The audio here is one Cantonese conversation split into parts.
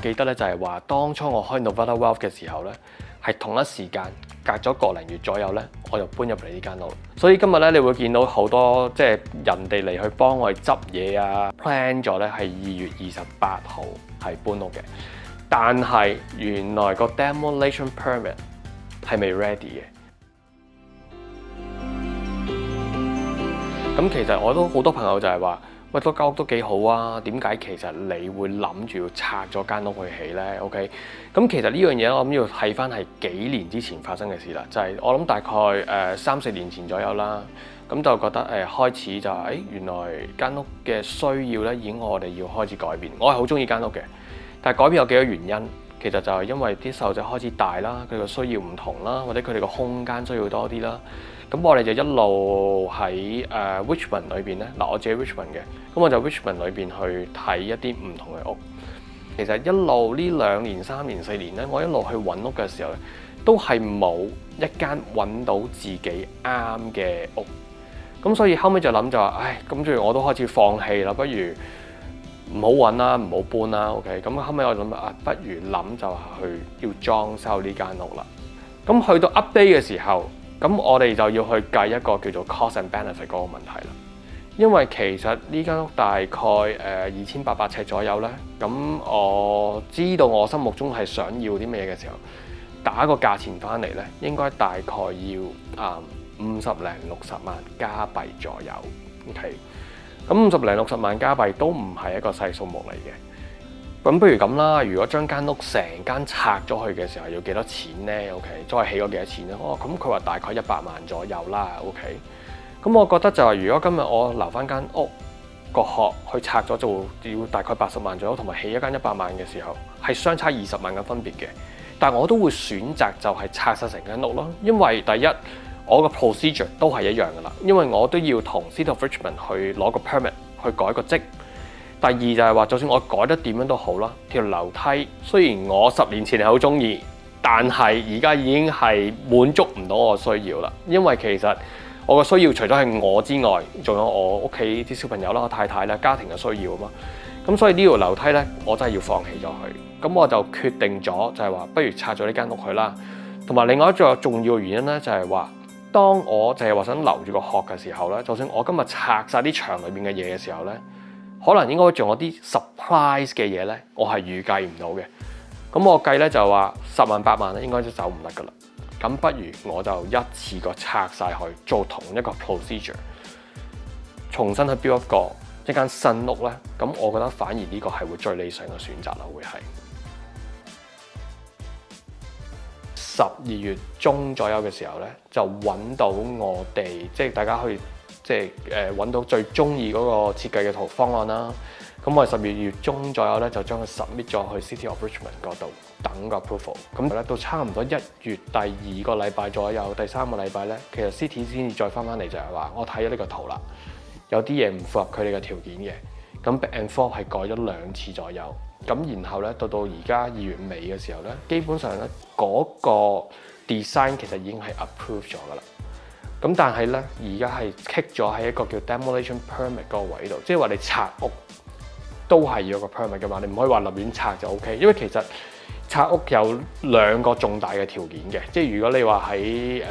記得咧就係話，當初我開 Novata Wealth 嘅時候咧，係同一時間隔咗個零月左右咧，我就搬入嚟呢間屋。所以今日咧，你會見到好多即係人哋嚟去幫我哋執嘢啊 ，plan 咗咧係2月28號係搬屋嘅。但係原來個 demolition permit 係未 ready 嘅。咁其實我都好多朋友就係話，喂，嗰間屋都幾好啊，點解其實你會諗住要拆咗間屋去起呢 OK， 咁其實呢樣嘢我諗要睇翻係幾年之前發生嘅事啦，就係我諗大概3-4年前左右啦。咁就覺得開始就係原來間屋嘅需要咧，已經我哋要開始改變。我係好中意間屋嘅，但係改變有幾個原因。其實就係因為啲細路仔開始大啦，佢個需要唔同啦，或者佢哋個空間需要多啲啦。咁我哋就一路喺Richmond 裏邊咧，嗱我自己 Richmond 嘅，咁我就 Richmond 裏邊去睇一啲唔同嘅屋。其實一路呢2年、3年、4年咧，我一路去揾屋嘅時候咧，都係冇一間揾到自己啱嘅屋。咁所以後尾就諗就話，唉，咁不如我都開始放棄啦，不如唔好揾啦，唔好搬啦 ，OK。咁後尾我諗不如諗就係去要裝修呢間屋啦。咁去到 update 嘅時候，咁我哋就要去計一個叫做 cost and benefit 嗰個問題啦。因為其實呢間屋大概2800尺左右咧，咁我知道我心目中係想要啲咩嘅時候，打個價錢翻嚟咧，應該大概要50零60萬加幣左右 ，OK。咁50零60萬加幣都唔係一個細數目嚟嘅。咁不如咁啦，如果將間屋成間拆咗去嘅時候要幾多錢呢 OK， 再起咗幾多錢咧？咁佢話大概100萬左右啦 OK。咁我覺得就係如果今日我留翻間屋個殼去拆咗，就要大概80萬左右，同埋起一間100萬嘅時候，係相差20萬嘅分別嘅。但我都會選擇就係拆晒成間屋咯，因為第一，我個 procedure 都係一樣噶啦，因為我都要同 City of Richmond 去攞個 permit 去改個則。第二就係話，就算我改得點樣都好啦，條樓梯雖然我10年前係好中意，但係而家已經係滿足唔到我需要啦。因為其實我個需要除咗係我之外，仲有我屋企啲小朋友啦、我太太啦、家庭嘅需要啊嘛。咁所以呢條樓梯咧，我真係要放棄咗佢。咁我就決定咗就係話，不如拆咗呢間屋去啦。同埋另外一個重要嘅原因咧，就係話，當我就係話想留住個殼嘅時候咧，就算我今日拆晒啲牆裏邊嘅嘢嘅時候咧，可能應該仲有啲 surprise 嘅嘢咧，我係預計唔到嘅。咁我計咧就話10萬8萬咧，應該都走唔得噶啦。咁不如我就一次過拆晒佢，做同一個 procedure， 重新去 build 一間新屋咧。咁我覺得反而呢個係會最理想嘅選擇啦，會係12月中左右嘅時候咧，就揾到我哋即係大家去即係揾到最中意嗰個設計嘅圖方案啦。咁我哋12月中左右咧，就將佢 submit 咗去 City of Richmond 嗰度等個 approval。咁咧到差唔多1月第2個禮拜左右，第3個禮拜咧，其實 City 先至再翻嚟就係話，我睇咗呢個圖啦，有啲嘢唔符合佢哋嘅條件嘅。咁 back and forth 係改咗2次左右。咁然後咧到而家2月尾嘅時候咧，基本上咧嗰個 design 其實已經係 approve 咗噶啦。咁但係咧而家係 kick 咗喺一個叫 demolition permit 嗰個位度，即係話你拆屋都係要有個 permit 嘅嘛，你唔可以話立亂拆就 OK。因為其實拆屋有2個重大嘅條件嘅，即係如果你話喺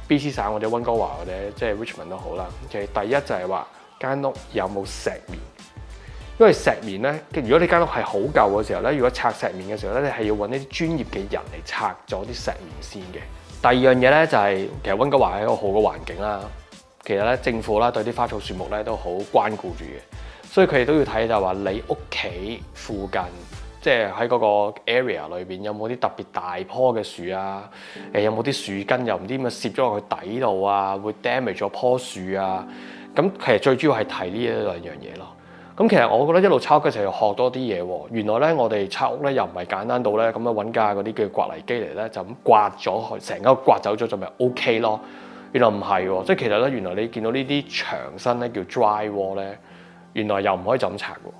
BC 省或者溫哥華或者即係 Richmond 都好啦。其實第一就係話間屋有冇石棉。因為石棉咧，如果你間屋係好舊嘅時候咧，如果拆石棉嘅時候咧，你係要揾一啲專業嘅人嚟拆咗啲石棉先嘅。第二樣嘢咧就係、其實溫哥華係一個好嘅環境啦。其實咧政府啦對啲花草樹木咧都好關顧住嘅，所以佢哋都要睇就係話你屋企附近，即係喺嗰個 area 裏邊有冇啲特別大棵嘅樹啊？有冇啲樹根又唔知點樣攝咗落去底度啊？會 damage 咗棵樹啊？咁其實最主要係睇呢2樣嘢咯。咁其實我覺得一路拆屋嘅時候要學多啲嘢喎。原來咧我哋拆屋咧又唔係簡單到咧咁樣揾架嗰啲叫刮泥機嚟咧就咁刮咗佢，成個刮走咗就咪 OK 咯。原來唔係喎，即係其實咧原來你見到呢啲牆身咧叫 dry wall 咧，原來又唔可以就咁拆喎。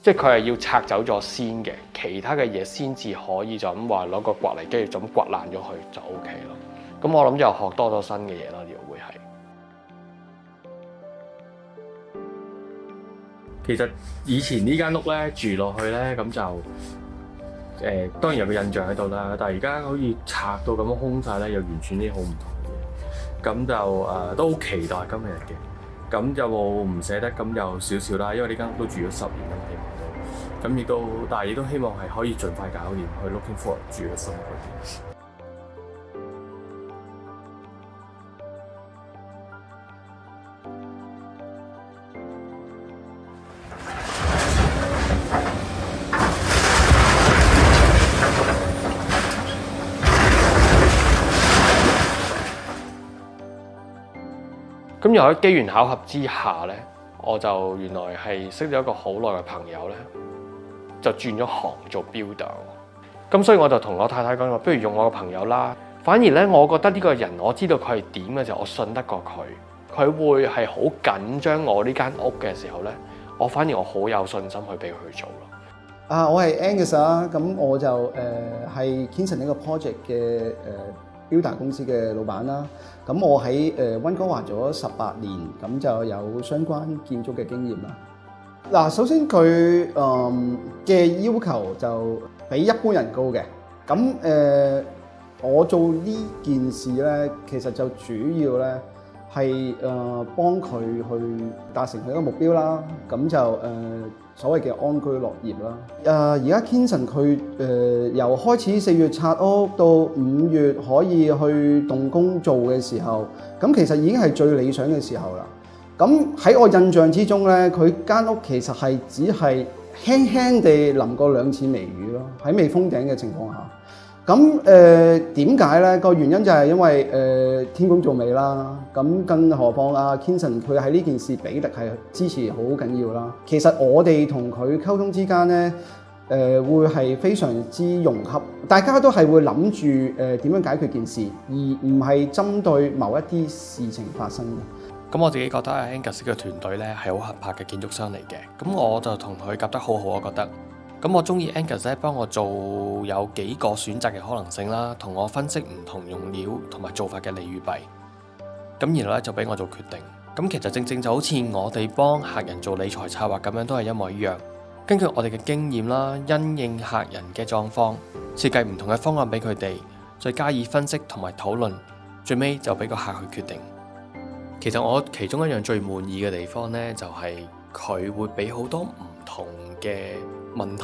即係佢係要拆走咗先嘅，其他嘅嘢先至可以就咁話攞個刮泥機就咁刮爛咗佢就 OK 咯。咁我諗就學多咗新嘅嘢啦，呢個會係。其實以前呢間屋咧住落去咧，咁就當然有個印象喺度啦，但係而家好似拆到咁樣空晒咧，又完全啲好唔同嘅嘢，咁就都好期待今日嘅，咁就唔捨得咁有少少啦，因為呢間屋都住咗10年啦，希望都，咁亦都，但係亦都希望係可以盡快搞掂，去 looking forward 住嘅生活。咁又喺機緣巧合之下咧，我就原來係識咗一個好耐嘅朋友咧，就轉咗行做 builder。咁所以我就同我太太講話，不如用我個朋友啦。反而咧，我覺得呢個人我知道佢係點嘅時候，我信得過佢。佢會係好緊張我呢間屋嘅時候咧，我反而我好有信心去俾佢做咯。我係 Angus 啦，咁我就係 Kingston 呢個 project 嘅builder 公司嘅老闆啦。咁我喺溫哥華做咗18年，咁就有相關建築嘅經驗啦。嗱，首先佢嘅要求就比一般人高嘅。咁我做呢件事咧，其實就主要咧係幫佢去達成佢一個目標啦。咁就所謂嘅安居樂業啦。而家 Kingston 佢由開始4月拆屋到5月可以去動工做嘅時候，咁其實已經係最理想嘅時候啦。咁喺我印象之中咧，佢間屋其實係只係輕輕地淋過2次微雨咯，喺未封頂嘅情況下。咁點解咧？個原因就係因為天公造美啦。咁更何況Kingston佢喺呢件事比例係支持好緊要啦。其實我哋同佢溝通之間咧，會係非常之融洽，大家都係會諗住點樣解決件事，而唔係針對某一啲事情發生嘅。咁我自己覺得Angus 嘅團隊咧係好合拍嘅建築商嚟嘅，咁我就同佢夾得好好，我覺得。咁我中意 Angus 咧幫我做有幾個選擇嘅可能性啦，同我分析唔同用料同埋做法嘅利與弊。咁然後咧就俾我做決定。咁其實正正就好似我哋幫客人做理財策劃咁樣，都係一模一樣。根據我哋嘅經驗啦，因應客人嘅狀況，設計唔同嘅方案俾佢哋，再加以分析同埋討論，最尾就俾個客去決定。其實我其中一樣最滿意嘅地方呢，就係佢會俾好多唔同嘅問題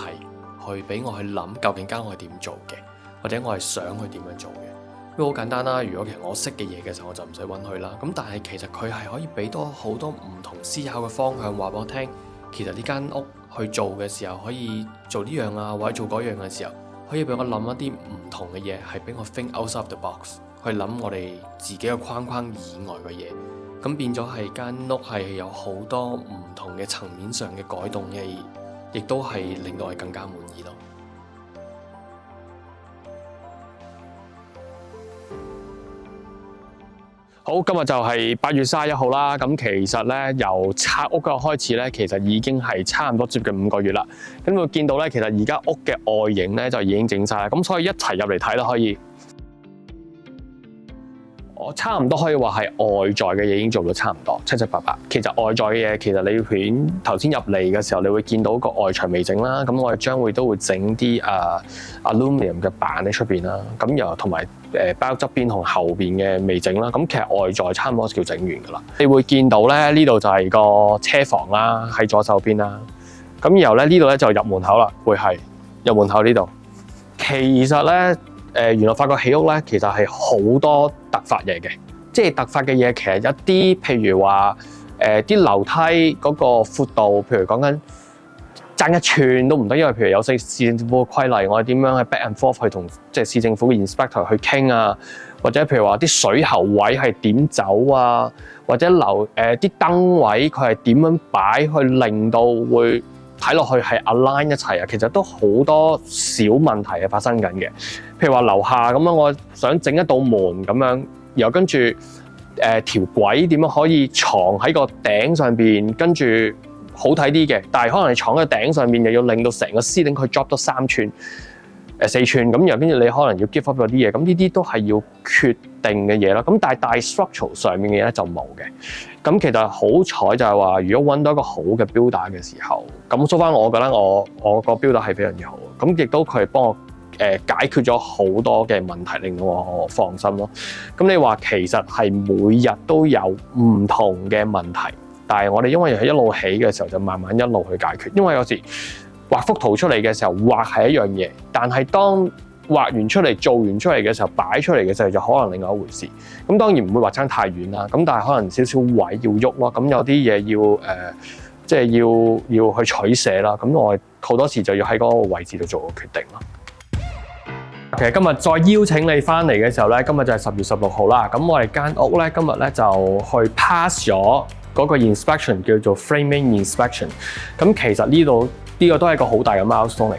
去俾我去諗，究竟間我係點做嘅，或者我係想去點樣做嘅。因為好簡單啦，如果其實我識嘅嘢嘅時候，我就唔使揾佢啦。咁但係其實佢係可以俾多好多唔同思考嘅方向，話俾我聽。其實呢間屋去做嘅時候，可以做呢樣啊，或者做嗰樣嘅時候，可以俾我諗一啲唔同嘅嘢，係俾我 think outside the box， 去諗我哋自己嘅框框以外嘅嘢。咁變咗係間屋係有好多唔同嘅層面上嘅改動嘅，亦都係令到我更加滿意咯。好，今日就係8月31號啦。咁其實咧，由拆屋嗰日開始咧，其實已經係差唔多接近5個月啦。咁會見到咧，其實而家屋嘅外形咧就已經整晒啦。咁所以一齊入嚟睇啦，可以。我差唔多可以話係外在嘅嘢已經做到差唔多七七八八。其實外在嘅嘢，其實你片頭先入嚟嘅時候，你會見到個外牆未整啦。咁我哋將會都會整啲aluminium 嘅板喺出邊啦。咁又同埋包側邊同後邊嘅未整啦。咁其實外在差唔多叫整完㗎啦。你會見到咧，呢度就係個車房啦，喺左手邊啦。咁然後咧，呢度咧就入門口啦，會係入門口呢度。其實咧。原來發覺起屋咧，其實係好多突發嘢嘅，即係突發嘅嘢。其實一啲譬如話啲樓梯嗰個闊度，譬如講緊爭1寸都唔得，因為譬如有市政府嘅規例，我哋點樣去 back and forth 去同即係市政府嘅 inspector 去傾啊，或者譬如話啲水喉位係點走啊，或者啲燈位佢係點樣擺去令到會睇落去係 align 一齊啊，其實都好多小問題係發生緊嘅。譬如話樓下咁樣，我想整一道門咁樣，然後跟住條軌點樣可以藏喺個頂上邊，跟住好睇啲嘅。但係可能你藏喺個頂上邊，又要令到成個 ceiling 佢 drop 多3寸、4寸咁，然後跟住你可能要 give up 咗啲嘢。咁呢啲都係要決定嘅嘢啦。咁但係大 structural 上面嘅嘢咧就冇嘅。咁其實好彩就係話，如果揾到一個好嘅 builder 嘅時候，咁 so far我覺得我個 builder 係非常之好。咁亦都佢係幫我解決咗好多嘅問題，令到我放心咯。咁你話其實係每日都有唔同嘅問題，但係我哋因為係一路起嘅時候，就慢慢一路去解決。因為有時畫幅圖出嚟嘅時候，畫係一樣嘢，但係當畫完出嚟、做完出嚟嘅時候、擺出嚟嘅時候，就可能另外一回事。咁當然唔會話差太遠啦，咁但係可能少少位要喐咯。咁有啲嘢要即係要去取捨啦。咁我好多時就要喺嗰個位置度做個決定咯。其實今日再邀請你翻嚟嘅時候咧，今日就係10月16號啦。咁我哋間屋咧今日咧就去 pass 咗嗰個 inspection 叫做 framing inspection。咁其實呢個都係一個好大嘅 milestone 嚟。